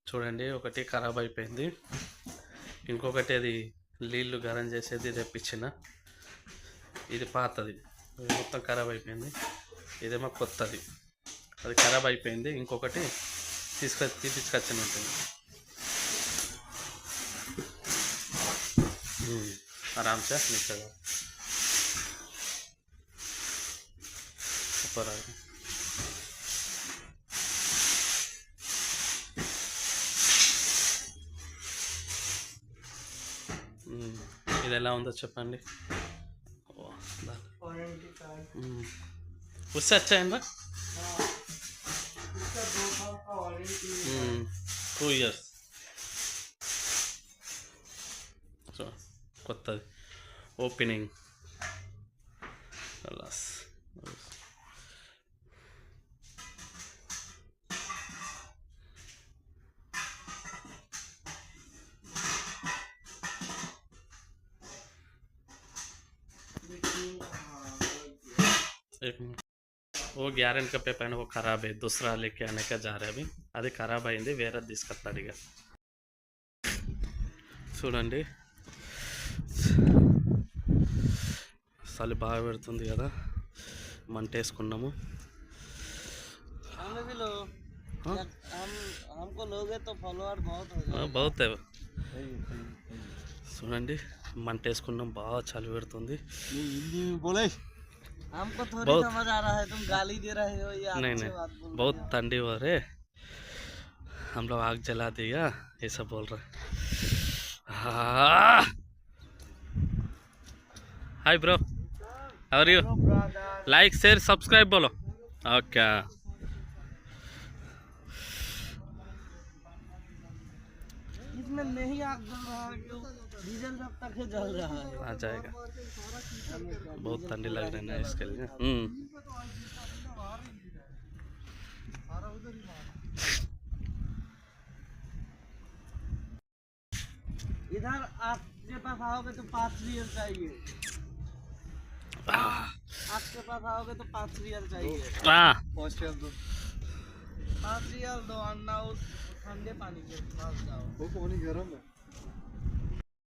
చూడండి, ఒకటి ఖరాబ్ అయిపోయింది, ఇంకొకటి అది నీళ్ళు గరం చేసేది తెప్పించిన. ఇది పాతది, మొత్తం ఖరాబ్ అయిపోయింది. ఇదేమో కొత్తది, అది ఖరాబ్ అయిపోయింది. ఇంకొకటి తీసుకొచ్చినట్టుంది. आराम से नीचे जाओ ऊपर आ ఇది ఎలా ఉందో చెప్పండి. उससे अच्छा है ना 2 years. సో కొత్తది ఓపెనింగ్ లాస్. वो गारंटी का पेपर है, वो ख़राब है, दूसरा लेके आने का जा रहे अभी. అది ఖరాబ్ అయింది, వేరే తీసుకొస్తాడు ఇక. చూడండి, చలి బాగా పెడుతుంది కదా, మంట వేసుకున్నాము. बहुत है. చూడండి, మంట వేసుకున్నాం, బాగా చలి పెడుతుంది. हमको थोड़ी समझ आ रहा है, तुम गाली दे रहे हो या नहीं नहीं, बहुत ठंडी हो रहे, हम लोग आग जला दिया, ये सब बोल रहे. Hi bro, how are you? Like share subscribe बोलो. ओके, इसमें नहीं आग जल रहा है, डीजल जब तक है जल रहा है. आ जाएगा. बहुत ठंडी लग रही है ना, इसके लिए. इधर आपके पास आओगे तो 5 रियल चाहिए. आपके पास आओगे तो 5 रियल चाहिए. 5 रियल दो, अन्ना उस ठंडे पानी के पास जाओ. वो पानी गर्म है.